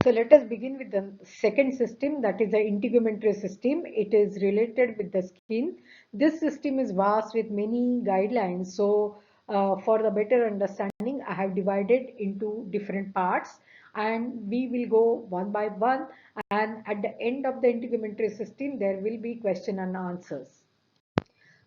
So let us begin with the second system, that is the integumentary system. It is related with the skin. This system is vast with many guidelines. So for the better understanding, I have divided into different parts and we will go one by one, and at the end of the integumentary system there will be question and answers.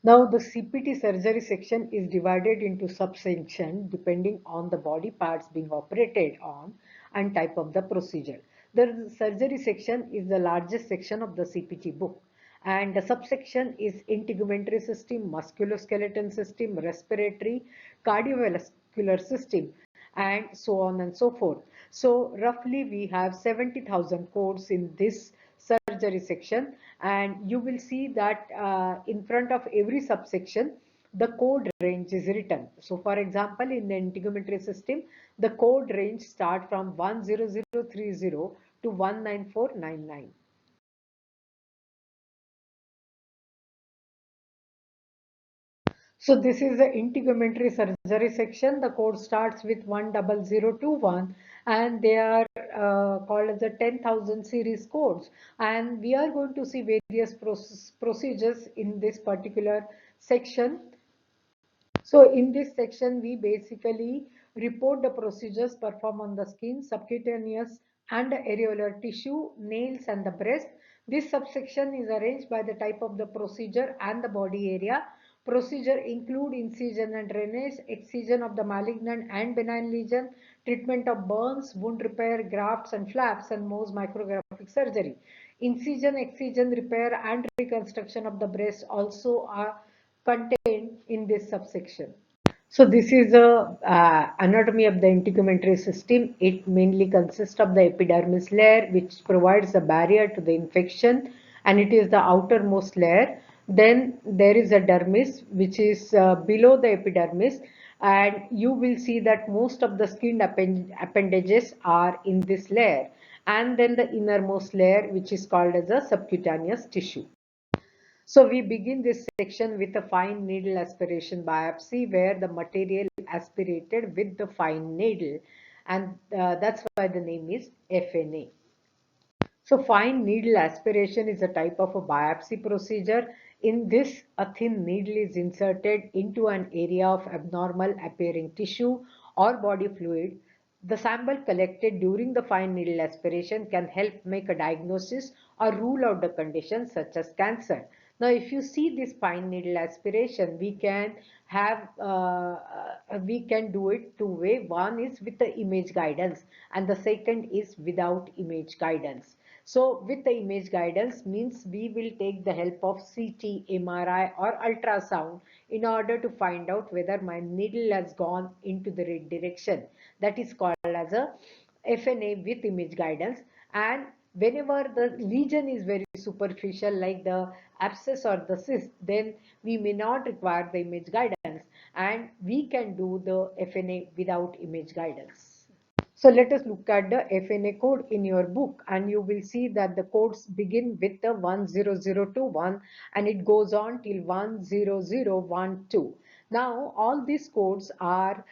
Now the CPT surgery section is divided into subsection depending on the body parts being operated on and type of the procedure. The surgery section is the largest section of the CPT book, and the subsection is integumentary system, musculoskeletal system, respiratory, cardiovascular system, and so on and so forth. So roughly we have 70,000 codes in this surgery section, and you will see that in front of every subsection the code range is written. So for example, in the integumentary system, the code range start from 10030 to 19499. So this is the integumentary surgery section. The code starts with 10021 and they are called as the 10,000 series codes. And we are going to see various procedures in this particular section. So in this section, we basically report the procedures performed on the skin, subcutaneous and areolar tissue, nails and the breast. This subsection is arranged by the type of the procedure and the body area. Procedure include incision and drainage, excision of the malignant and benign lesion, treatment of burns, wound repair, grafts and flaps, and Mohs micrographic surgery. Incision, excision, repair and reconstruction of the breast also are contained in this subsection. So this is a anatomy of the integumentary system. It mainly consists of the epidermis layer, which provides a barrier to the infection, and it is the outermost layer. Then there is a dermis, which is below the epidermis, and you will see that most of the skin appendages are in this layer. And then the innermost layer, which is called as a subcutaneous tissue. So we begin this section with a fine needle aspiration biopsy where the material aspirated with the fine needle, and that's why the name is FNA. So fine needle aspiration is a type of a biopsy procedure. In this, a thin needle is inserted into an area of abnormal appearing tissue or body fluid. The sample collected during the fine needle aspiration can help make a diagnosis or rule out the condition such as cancer. Now, if you see this fine needle aspiration, we can do it two way. One is with the image guidance, and the second is without image guidance. So with the image guidance means we will take the help of CT, MRI or ultrasound in order to find out whether my needle has gone into the right direction. That is called as a FNA with image guidance. And whenever the lesion is very superficial like the abscess or the cyst, then we may not require the image guidance and we can do the FNA without image guidance. So let us look at the FNA code in your book, and you will see that the codes begin with the 10021 and it goes on till 10012. Now all these codes are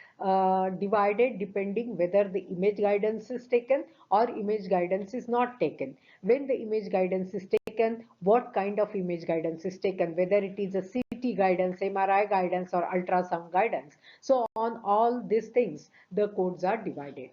divided depending whether the image guidance is taken or image guidance is not taken. When the image guidance is taken, what kind of image guidance is taken, whether it is a CT guidance, MRI guidance or ultrasound guidance. So on all these things, the codes are divided.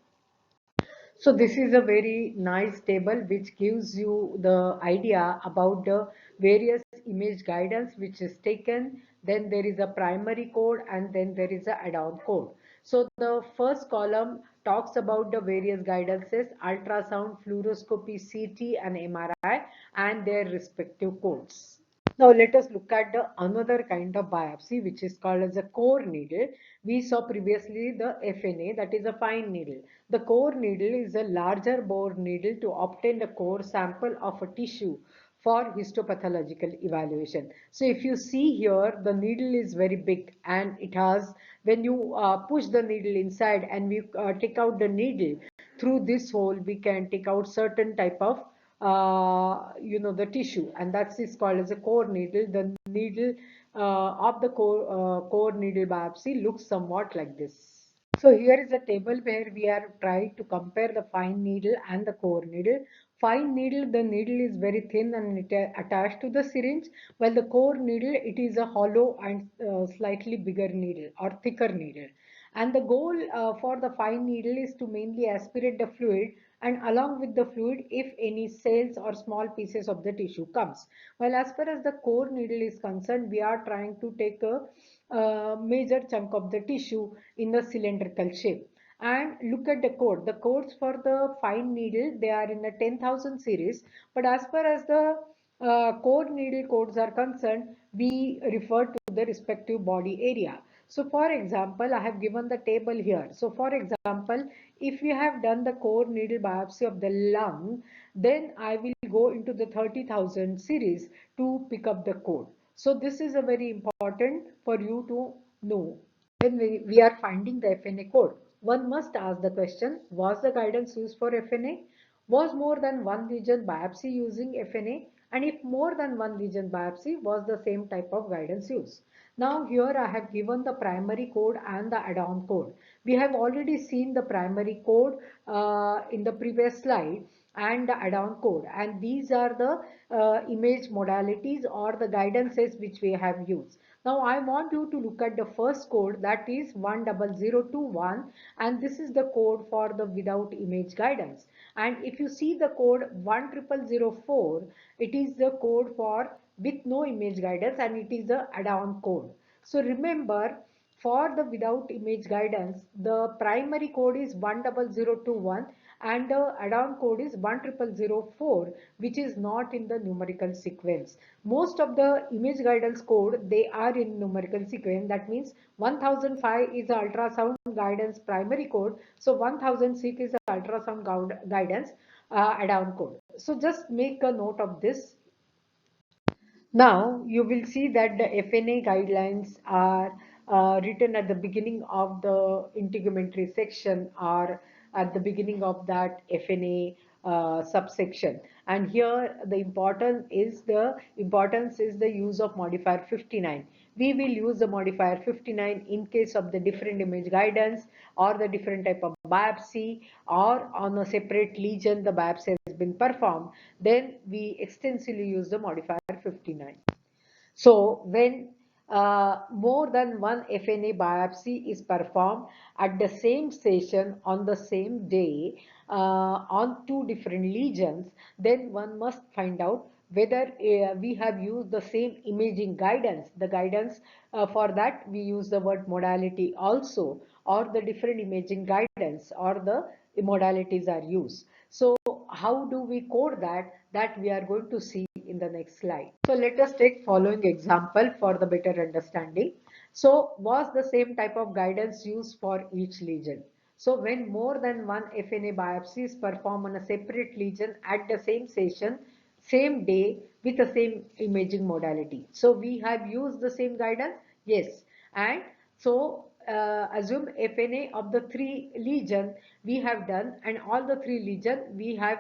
So this is a very nice table which gives you the idea about the various image guidance which is taken. Then there is a primary code and then there is a add-on code. So the first column talks about the various guidances, ultrasound, fluoroscopy, CT and MRI and their respective codes. Now let us look at the another kind of biopsy which is called as a core needle. We saw previously the FNA, that is a fine needle. The core needle is a larger bore needle to obtain the core sample of a tissue for histopathological evaluation. So if you see here, the needle is very big and it has, when you push the needle inside and we take out the needle, through this hole we can take out certain type of the tissue, and that is called as a core needle. The needle of the core needle biopsy looks somewhat like this. So here is a table where we are trying to compare the fine needle and the core needle. Fine needle, the needle is very thin and it attached to the syringe, while the core needle, it is a hollow and slightly bigger needle or thicker needle. And the goal for the fine needle is to mainly aspirate the fluid, and along with the fluid, if any cells or small pieces of the tissue comes. While as far as the core needle is concerned, we are trying to take a major chunk of the tissue in the cylindrical shape. And look at the code. The codes for the fine needle, they are in the 10,000 series. But as far as the core needle codes are concerned, we refer to the respective body area. So for example, I have given the table here. So for example, if we have done the core needle biopsy of the lung, then I will go into the 30,000 series to pick up the code. So this is a very important for you to know. When we are finding the FNA code, one must ask the question, was the guidance used for FNA? Was more than one lesion biopsy using FNA? And if more than one lesion biopsy, was the same type of guidance used? Now here I have given the primary code and the add-on code. We have already seen the primary code in the previous slide and the add-on code, and these are the image modalities or the guidances which we have used. Now I want you to look at the first code, that is 10021, and this is the code for the without image guidance. And if you see the code 10004, it is the code for with no image guidance, and it is the add-on code. So remember, for the without image guidance, the primary code is 10021 and the add-on code is 10004, which is not in the numerical sequence. Most of the image guidance code, they are in numerical sequence. That means 1005 is the ultrasound guidance primary code. So 1006 is the ultrasound guidance add-on code. So just make a note of this. Now you will see that the FNA guidelines are written at the beginning of the integumentary section or at the beginning of that FNA subsection. And here the importance is the use of modifier 59. We will use the modifier 59 in case of the different image guidance or the different type of biopsy, or on a separate lesion the biopsy has been performed, then we extensively use the modifier 59. So when more than one FNA biopsy is performed at the same session on the same day on two different lesions, then one must find out whether we have used the same imaging guidance. The guidance for that we use the word modality also, or the different imaging guidance or the modalities are used. So how do we code that? That we are going to see in the next slide. So let us take following example for the better understanding. So was the same type of guidance used for each lesion? So when more than one FNA biopsy is performed on a separate lesion at the same session, same day with the same imaging modality. So we have used the same guidance? Yes. And so assume FNA of the three lesion we have done, and all the three lesion we have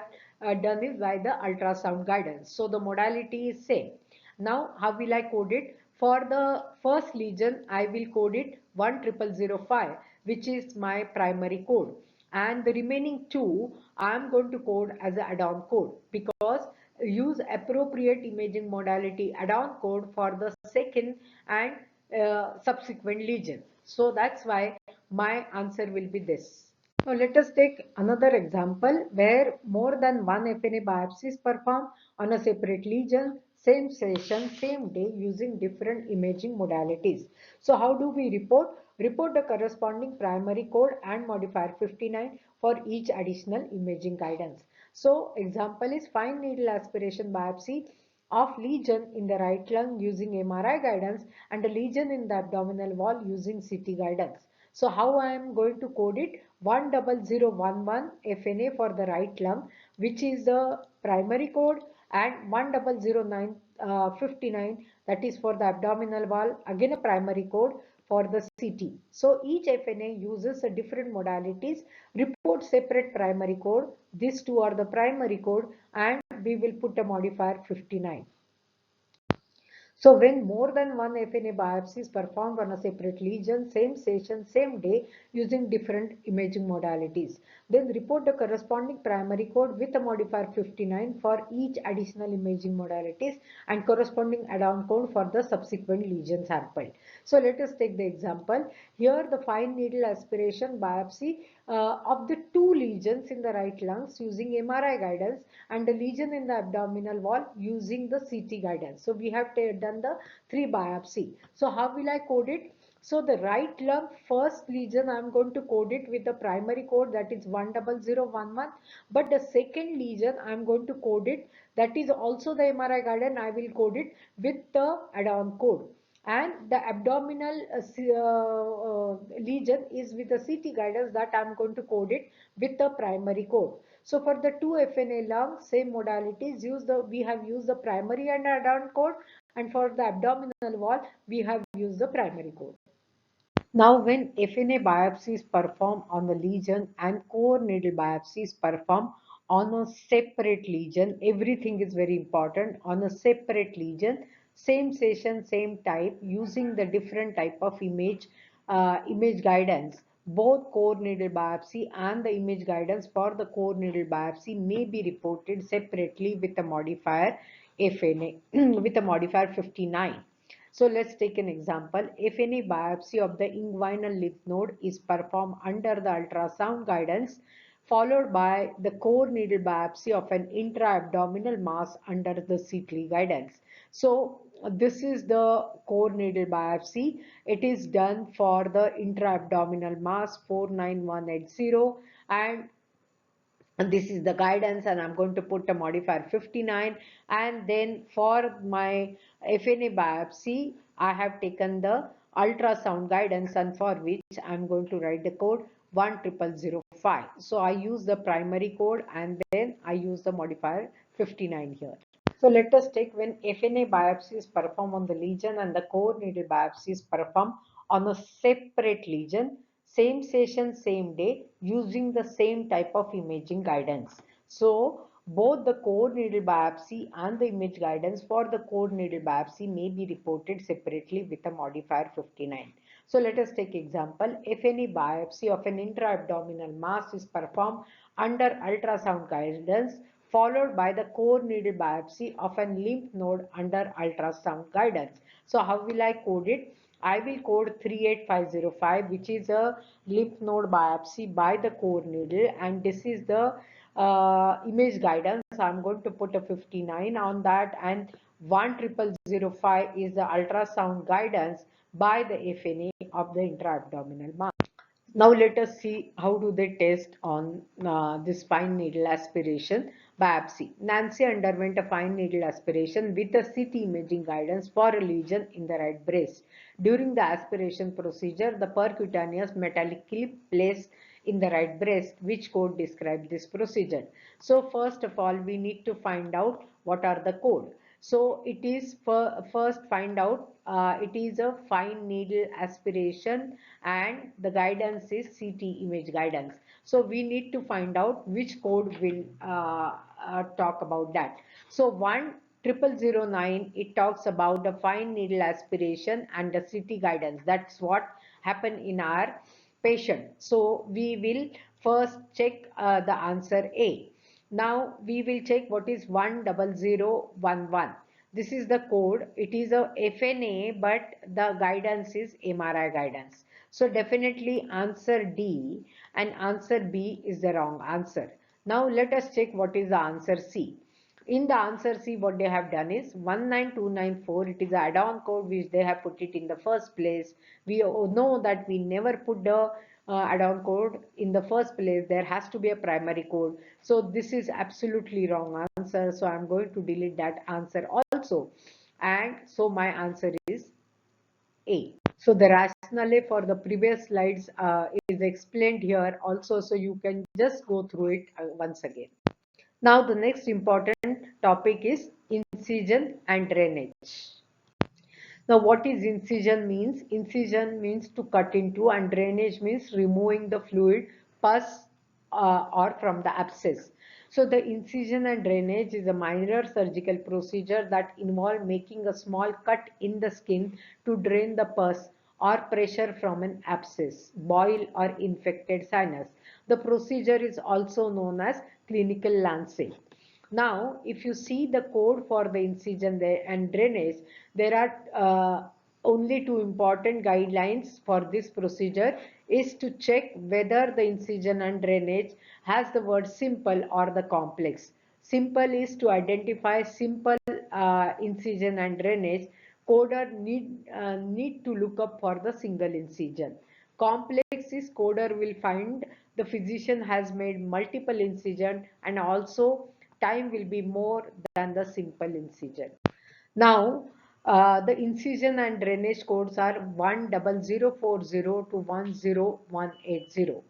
done it by the ultrasound guidance. So the modality is same. Now how will I code it? For the first lesion I will code it 10005, which is my primary code, and the remaining two I am going to code as an add-on code, because use appropriate imaging modality add-on code for the second and subsequent lesion. So that's why my answer will be this. Now let us take another example where more than one FNA biopsy is performed on a separate lesion, same session, same day, using different imaging modalities. So how do we report? Report the corresponding primary code and modifier 59 for each additional imaging guidance. So example is fine needle aspiration biopsy of lesion in the right lung using MRI guidance and a lesion in the abdominal wall using CT guidance. So how I am going to code it? 10011 FNA for the right lung, which is the primary code, and 1009 59, that is for the abdominal wall, again a primary code for the CT. So each FNA uses a different modalities, report separate primary code. These two are the primary code, and we will put a modifier 59. So when more than one FNA biopsy is performed on a separate lesion, same session, same day, using different imaging modalities, then report the corresponding primary code with a modifier 59 for each additional imaging modalities and corresponding add-on code for the subsequent lesion sample. So let us take the example. Here the fine needle aspiration biopsy of the two lesions in the right lungs using MRI guidance and a lesion in the abdominal wall using the CT guidance. So we have done the three biopsy. So how will I code it? So the right lung first lesion I am going to code it with the primary code, that is 10011, but the second lesion I am going to code it, that is also the MRI guidance, I will code it with the add-on code, and the abdominal lesion is with the CT guidance, that I am going to code it with the primary code. So for the two FNA lungs, same modalities, we have used the primary and add-on code, and for the abdominal wall we have used the primary code. Now, when FNA biopsy is performed on the lesion and core needle biopsy is performed on a separate lesion, everything is very important. On a separate lesion, same session, same type, using the different type of image guidance. Both core needle biopsy and the image guidance for the core needle biopsy may be reported separately with a modifier FNA with a modifier 59. So let's take an example. If any biopsy of the inguinal lymph node is performed under the ultrasound guidance, followed by the core needle biopsy of an intra-abdominal mass under the CT guidance. So this is the core needle biopsy. It is done for the intra-abdominal mass 49180, and this is the guidance, and I'm going to put a modifier 59, and then for my FNA biopsy I have taken the ultrasound guidance, and for which I'm going to write the code 10005. So I use the primary code and then I use the modifier 59 here. So let us take when FNA biopsy is performed on the lesion and the core needle biopsy is performed on a separate lesion, same session, same day, using the same type of imaging guidance. So both the core needle biopsy and the image guidance for the core needle biopsy may be reported separately with a modifier 59. So let us take example. If any biopsy of an intra-abdominal mass is performed under ultrasound guidance, followed by the core needle biopsy of a lymph node under ultrasound guidance. So how will I code it? I will code 38505, which is a lymph node biopsy by the core needle, and this is the image guidance. I'm going to put a 59 on that, and 10005 is the ultrasound guidance by the FNA of the intra-abdominal mass. Now let us see how do they test on this fine needle aspiration biopsy. Nancy underwent a fine needle aspiration with a CT imaging guidance for a lesion in the right breast. During the aspiration procedure, the percutaneous metallic clip placed in the right breast, which code describes this procedure. So first of all, we need to find out what are the code. So it is first find out it is a fine needle aspiration and the guidance is CT image guidance. So we need to find out which code will talk about that. So 10009, it talks about the fine needle aspiration and the CT guidance. That's what happened in our patient. So we will first check the answer A. Now we will check what is 10011. This is the code. It is a FNA, but the guidance is MRI guidance. So definitely answer D and answer B is the wrong answer. Now let us check what is the answer C. In the answer C, what they have done is 19294. It is add-on code which they have put it in the first place. We know that we never put the add-on code in the first place. There has to be a primary code. So this is absolutely wrong answer. So I'm going to delete that answer also. And so my answer is A. So the rationale for the previous slides is explained here also. So you can just go through it once again. Now the next important topic is incision and drainage. Now what is incision means? Incision means to cut into, and drainage means removing the fluid, pus or from the abscess. So the incision and drainage is a minor surgical procedure that involves making a small cut in the skin to drain the pus or pressure from an abscess, boil or infected sinus. The procedure is also known as clinical lancing. Now, if you see the code for the incision and drainage, there are only two important guidelines for this procedure is to check whether the incision and drainage has the word simple or the complex. Simple is to identify simple incision and drainage. Coder need to look up for the single incision. Complex is coder will find the physician has made multiple incision and also time will be more than the simple incision. Now, the incision and drainage codes are 10040 to 10180.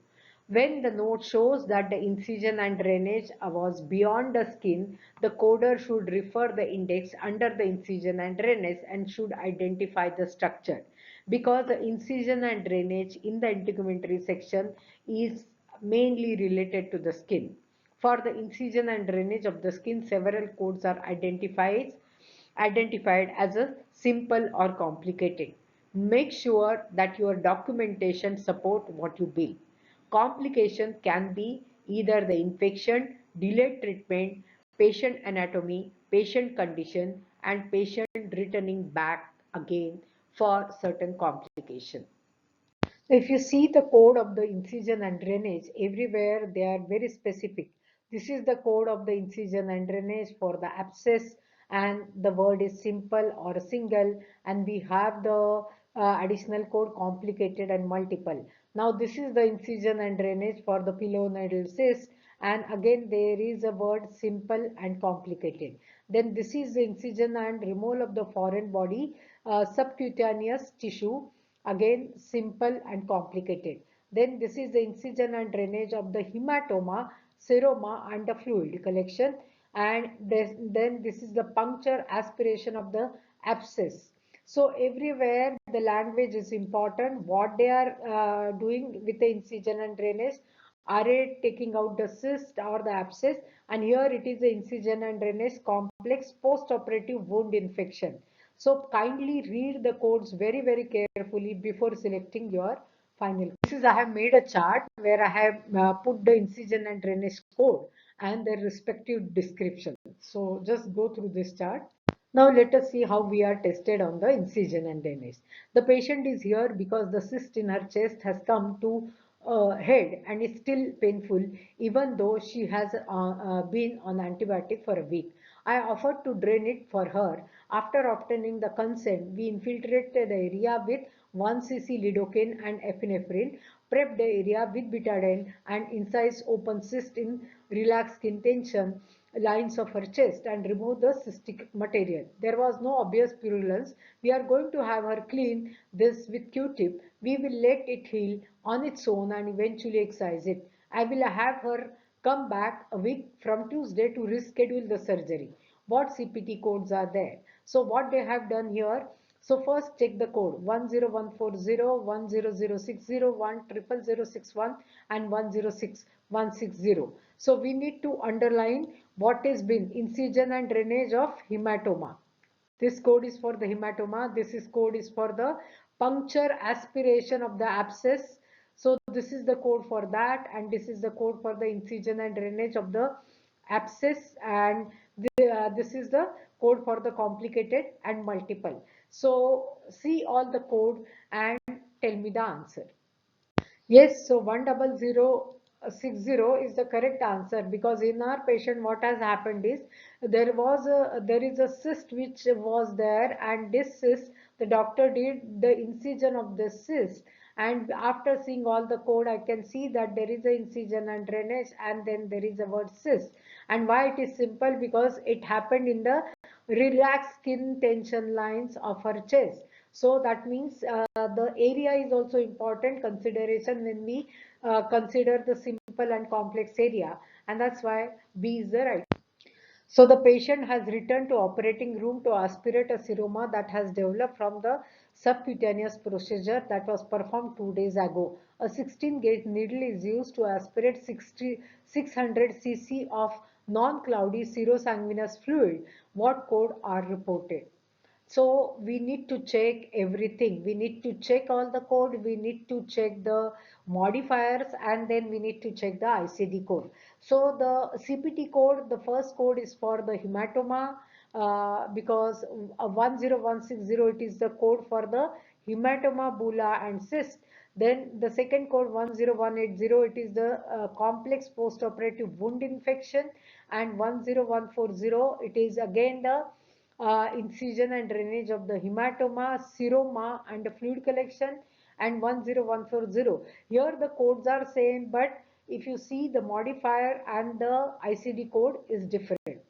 When the note shows that the incision and drainage was beyond the skin, the coder should refer the index under the incision and drainage and should identify the structure. Because the incision and drainage in the integumentary section is mainly related to the skin. For the incision and drainage of the skin, several codes are identified as a simple or complicated. Make sure that your documentation support what you bill. Complication can be either the infection, delayed treatment, patient anatomy, patient condition, and patient returning back again for certain complication. If you see the code of the incision and drainage, everywhere they are very specific. This is the code of the incision and drainage for the abscess, and the word is simple or single, and we have the additional code complicated and multiple. Now this is the incision and drainage for the pilonidal cyst, and again there is a word simple and complicated. Then this is the incision and removal of the foreign body subcutaneous tissue, again simple and complicated. Then this is the incision and drainage of the hematoma, seroma and the fluid collection, and then this is the puncture aspiration of the abscess. So everywhere the language is important, what they are doing with the incision and drainage. Are they taking out the cyst or the abscess? And here it is the incision and drainage complex post-operative wound infection. So kindly read the codes very carefully before selecting your final. This is I have made a chart where I have put the incision and drainage code and their respective description. So just go through this chart. Now let us see how we are tested on the incision and drainage. The patient is here because the cyst in her chest has come to head and is still painful even though she has been on antibiotic for a week. I offered to drain it for her. After obtaining the consent, we infiltrated the area with 1 cc lidocaine and epinephrine, prepped the area with betadine and incised open cyst in relaxed skin tension lines of her chest and remove the cystic material. There was no obvious purulence. We are going to have her clean this with Q-tip. We will let it heal on its own and eventually excise it. I will have her come back a week from Tuesday to reschedule the surgery. What CPT codes are there? So what they have done here, so first check the code 10140, 10060, 10061 and 106160. So we need to underline what has been incision and drainage of hematoma. This code is for the hematoma. This is code is for the puncture aspiration of the abscess. So this is the code for that, and this is the code for the incision and drainage of the abscess, and this is the code for the complicated and multiple. So see all the code and tell me the answer. Yes, so 10060 is the correct answer, because in our patient what has happened is there is a cyst which was there, and this cyst the doctor did the incision of the cyst, and after seeing all the code I can see that there is a incision and drainage and then there is a word cyst. And why it is simple? Because it happened in the relaxed skin tension lines of her chest. So that means the area is also important consideration when we consider the simple and complex area, and that's why B is the right. So the patient has returned to operating room to aspirate a seroma that has developed from the subcutaneous procedure that was performed 2 days ago. a 16 gauge needle is used to aspirate 600 cc of non-cloudy serosanguinous fluid. What code are reported? So we need to check everything. We need to check all the code. We need to check the modifiers, and then we need to check the ICD code. So the CPT code, the first code is for the hematoma, because 10160, it is the code for the hematoma, bulla and cyst. Then the second code 10180, it is the complex postoperative wound infection, and 10140, it is again the incision and drainage of the hematoma, seroma and the fluid collection, and 10140. Here the codes are same, but if you see the modifier and the ICD code is different.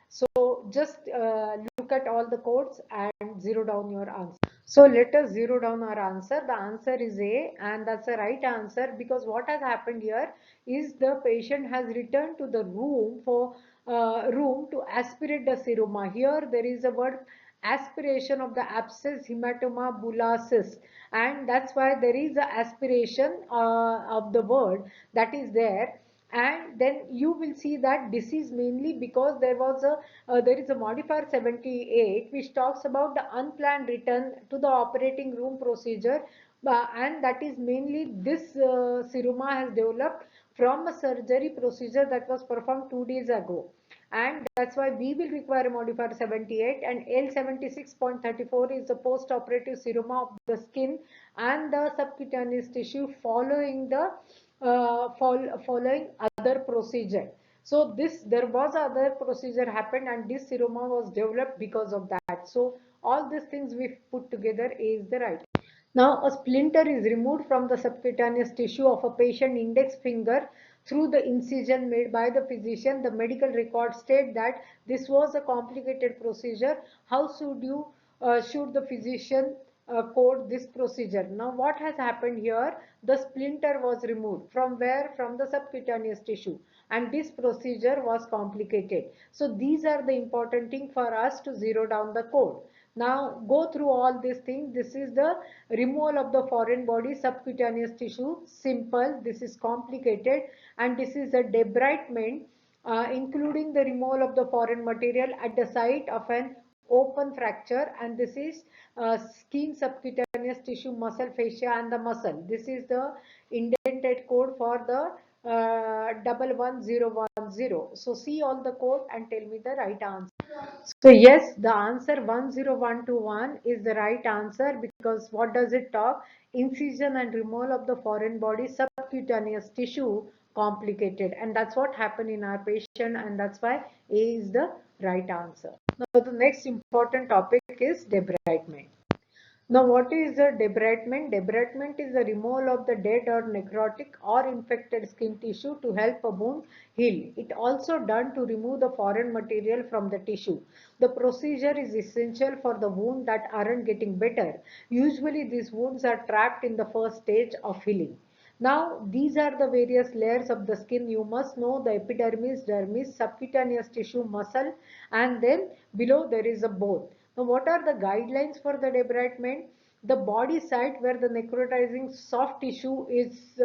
So just look at all the codes and zero down your answer. So let us zero down our answer. The answer is A, and that's the right answer, because what has happened here is the patient has returned to the room to aspirate the seroma. Here there is a word aspiration of the abscess, hematoma, bulla, cyst, and that's why there is a aspiration of the word that is there. And then you will see that this is mainly because there is a modifier 78 which talks about the unplanned return to the operating room procedure, and that is mainly this seroma has developed from a surgery procedure that was performed 2 days ago, and that's why we will require a modifier 78, and L76.34 is the post-operative seroma of the skin and the subcutaneous tissue following the following other procedure. So there was other procedure happened, and this seroma was developed because of that. So all these things we put together is the right. Now a splinter is removed from the subcutaneous tissue of a patient index finger through the incision made by the physician. The medical records state that this was a complicated procedure. How should the physician code this procedure? Now what has happened here? The splinter was removed from where? From the subcutaneous tissue, and this procedure was complicated. So these are the important thing for us to zero down the code. Now go through all these things. This is the removal of the foreign body subcutaneous tissue. Simple. This is complicated, and this is a debridement, including the removal of the foreign material at the site of an open fracture, and this is skin, subcutaneous tissue, muscle fascia and the muscle. This is the indented code for the 11010. So see all the code and tell me the right answer. So yes, the answer 10121 is the right answer, because what does it talk? Incision and removal of the foreign body subcutaneous tissue, complicated, and that's what happened in our patient, and that's why A is the right answer. Now the next important topic is debridement. Now what is the debridement? Debridement is the removal of the dead or necrotic or infected skin tissue to help a wound heal. It also done to remove the foreign material from the tissue. The procedure is essential for the wound that aren't getting better. Usually these wounds are trapped in the first stage of healing. Now these are the various layers of the skin. You must know the epidermis, dermis, subcutaneous tissue, muscle, and then below there is a bone. Now what are the guidelines for the debridement? The body site where the necrotizing soft tissue is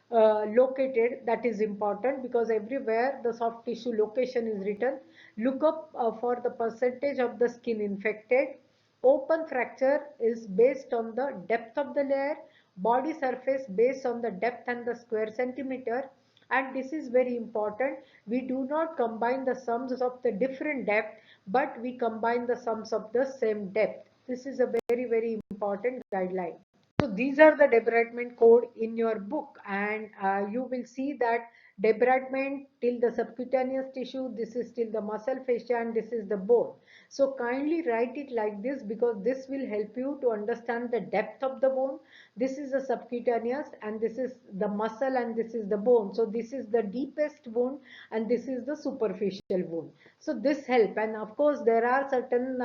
located, that is important, because everywhere the soft tissue location is written. Look up for the percentage of the skin infected. Open fracture is based on the depth of the layer, body surface based on the depth and the square centimeter, and this is very important. We do not combine the sums of the different depth, but we combine the sums of the same depth. This is a very important guideline. So these are the debridement code in your book, and you will see that debridement till the subcutaneous tissue, this is till the muscle fascia, and this is the bone. So kindly write it like this, because this will help you to understand the depth of the bone. This is the subcutaneous, and this is the muscle, and this is the bone. So this is the deepest wound, and this is the superficial wound. So this help, and of course there are certain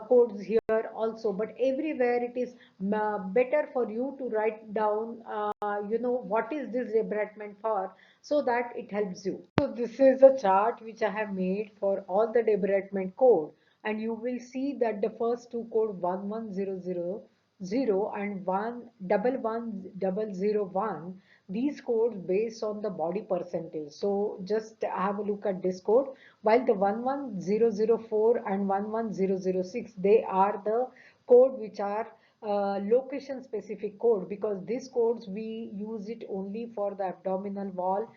codes here also, but everywhere it is better for you to write down what is this debridement for, so that it helps you. So this is a chart which I have made for all the debridement code, and you will see that the first two code 1100, 0 and 111001, these codes based on the body percentage. So just have a look at this code. While the 11004 and 11006, they are the code which are location specific code, because these codes we use it only for the abdominal wall,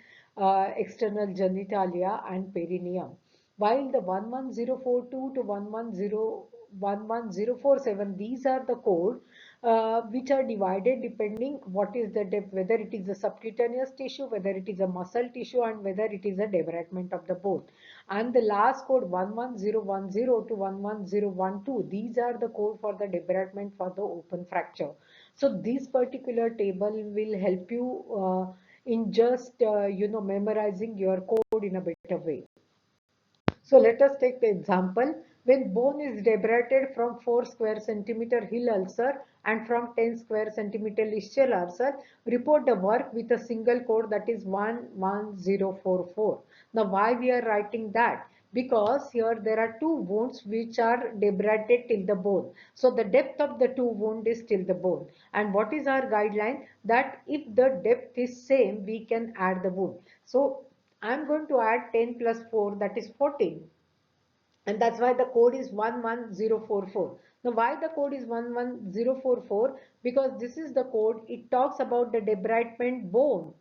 external genitalia and perineum. While the 11042 to 11047, these are the code which are divided depending what is the depth, whether it is a subcutaneous tissue, whether it is a muscle tissue, and whether it is a debridement of the bone. And the last code 11010 to 11012, these are the code for the debridement for the open fracture. So this particular table will help you in just memorizing your code in a better way. So let us take the example. When bone is debrided from 4 square centimeter heel ulcer and from 10 square centimeter ischial ulcer, report the work with a single code, that is 11044. Now why we are writing that? Because here there are two wounds which are debrided till the bone. So the depth of the two wound is till the bone. And what is our guideline? That if the depth is same, we can add the wound. So I'm going to add 10 plus 4, that is 14. And that's why the code is 11044. Now why the code is 11044? Because this is the code, it talks about the debridement bone.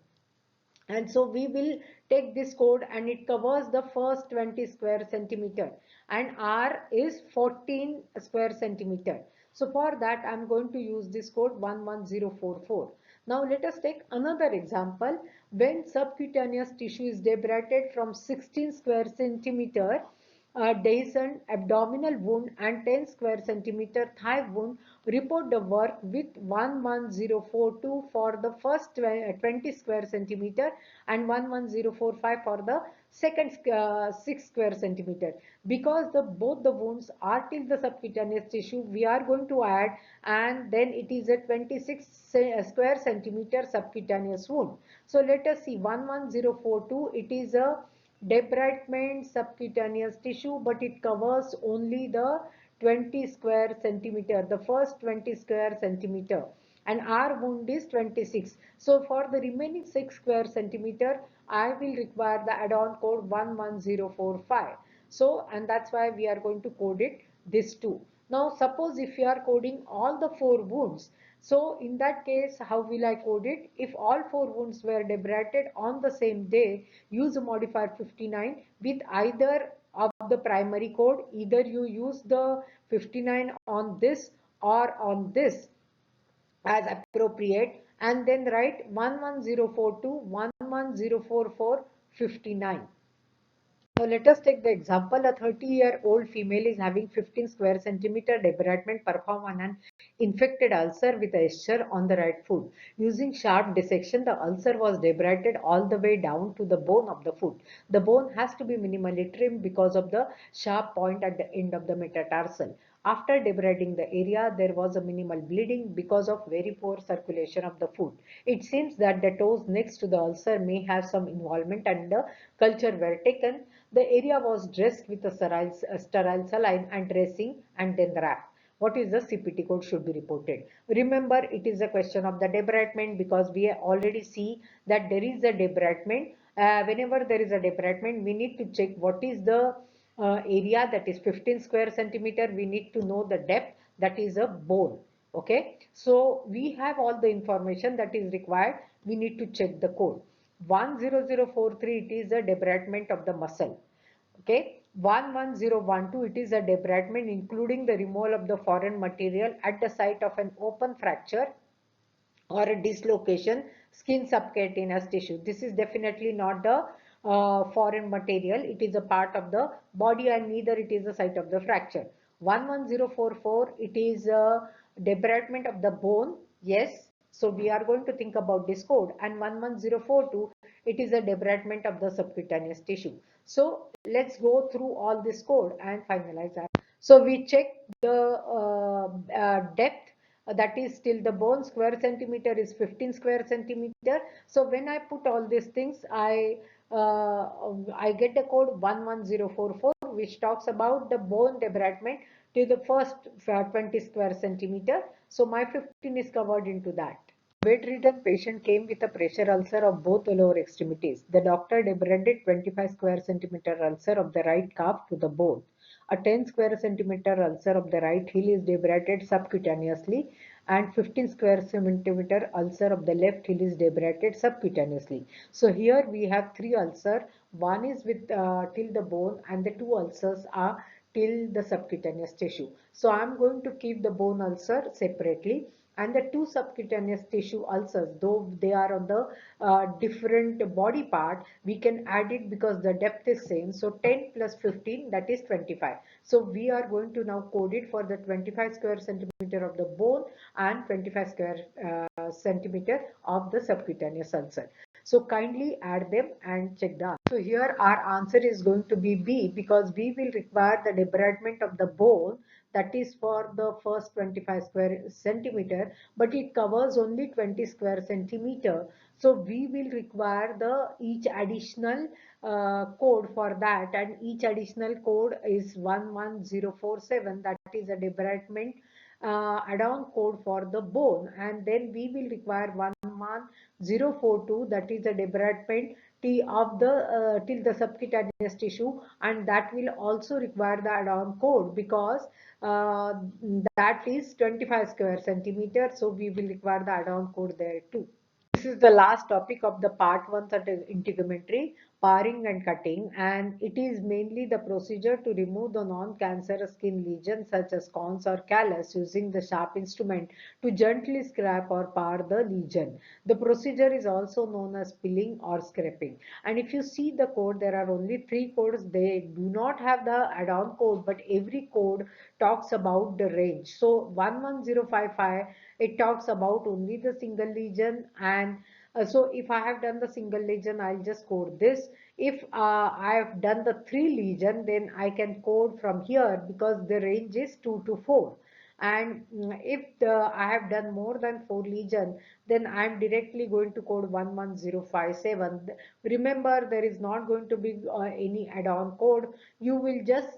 And so we will take this code and it covers the first 20 square centimeter, and R is 14 square centimeter. So for that I'm going to use this code 11044. Now let us take another example. When subcutaneous tissue is debrided from 16 square centimeter Dyson abdominal wound and 10 square centimeter thigh wound, report the work with 11042 for the first 20 square centimeter and 11045 for the second 6 square centimeter. Because both the wounds are till the subcutaneous tissue, we are going to add, and then it is a 26 square centimeter subcutaneous wound. So let us see 11042, it is a debridement subcutaneous tissue, but it covers only the 20 square centimeter, the first 20 square centimeter, and our wound is 26. So for the remaining 6 square centimeter, I will require the add-on code 11045. So, and that's why we are going to code it this too. Now suppose if you are coding all the 4 wounds, so in that case, how will I code it? If all 4 wounds were debrided on the same day, use a modifier 59 with either of the primary code. Either you use the 59 on this or on this as appropriate, and then write 11042, 11044, 59. So let us take the example. A 30-year-old female is having 15 square centimeter debridement performed on an infected ulcer with a issue on the right foot. Using sharp dissection, the ulcer was debrided all the way down to the bone of the foot. The bone has to be minimally trimmed because of the sharp point at the end of the metatarsal. After debriding the area, there was a minimal bleeding because of very poor circulation of the foot. It seems that the toes next to the ulcer may have some involvement, and the culture were taken. The area was dressed with a sterile saline and dressing and then wrapped. What is the CPT code should be reported? Remember, it is a question of the debridement, because we already see that there is a debridement. Whenever there is a debridement, we need to check what is the area, that is 15 square centimeter. We need to know the depth, that is a bone. Okay, so we have all the information that is required. We need to check the code. 10043, it is a debridement of the muscle. Okay, 11012, it is a debridement including the removal of the foreign material at the site of an open fracture or a dislocation, skin subcutaneous tissue. This is definitely not the foreign material. It is a part of the body, and neither it is the site of the fracture. 11044, it is a debridement of the bone. Yes. So we are going to think about this code. And 11042, it is a debridement of the subcutaneous tissue. So let's go through all this code and finalize that. So we check the depth, that is till the bone. Square centimeter is 15 square centimeter. So when I put all these things, I I get the code 11044, which talks about the bone debridement to the first 20 square centimeter. So my 15 is covered into that. Bedridden patient came with a pressure ulcer of both the lower extremities. The doctor debrided 25 square centimeter ulcer of the right calf to the bone. A 10 square centimeter ulcer of the right heel is debrided subcutaneously, and 15 square centimeter ulcer of the left heel is debrided subcutaneously. So here we have three ulcers. One is with till the bone, and the two ulcers are till the subcutaneous tissue. So I'm going to keep the bone ulcer separately, and the two subcutaneous tissue ulcers, though they are on the different body part, we can add it because the depth is same. So 10 plus 15, that is 25. So we are going to now code it for the 25 square centimeter of the bone and 25 square centimeter of the subcutaneous ulcer. So kindly add them and check the answer. So here our answer is going to be B, because we will require the debridement of the bone, that is for the first 25 square centimeter, but it covers only 20 square centimeter. So we will require the each additional code for that, and each additional code is 11047, that is a debridement add-on code for the bone, and then we will require 11042, that is a debridement T of the till the subcutaneous tissue, and that will also require the add-on code because uh, that is 25 square centimeter, so we will require the add-on code there too. This is the last topic of the part 1, that is integumentary, paring and cutting, and it is mainly the procedure to remove the non-cancerous skin lesions such as corns or callus using the sharp instrument to gently scrape or par the lesion. The procedure is also known as pilling or scraping. And if you see the code, there are only three codes. They do not have the add-on code, but every code talks about the range. So 11055, it talks about only the single lesion, and so if I have done the single lesion, I'll just code this. If I have done the three lesion, then I can code from here because the range is 2 to 4. And if I have done more than 4 lesion, then I am directly going to code 11057. Remember, there is not going to be any add-on code. You will just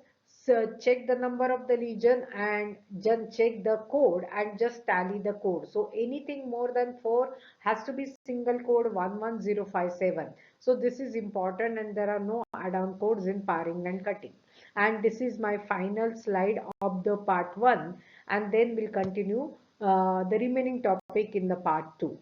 check the number of the lesion and just check the code and just tally the code. So anything more than 4 has to be single code 11057. So this is important, and there are no add-on codes in paring and cutting. And this is my final slide of the part 1, and then we'll continue the remaining topic in the part 2.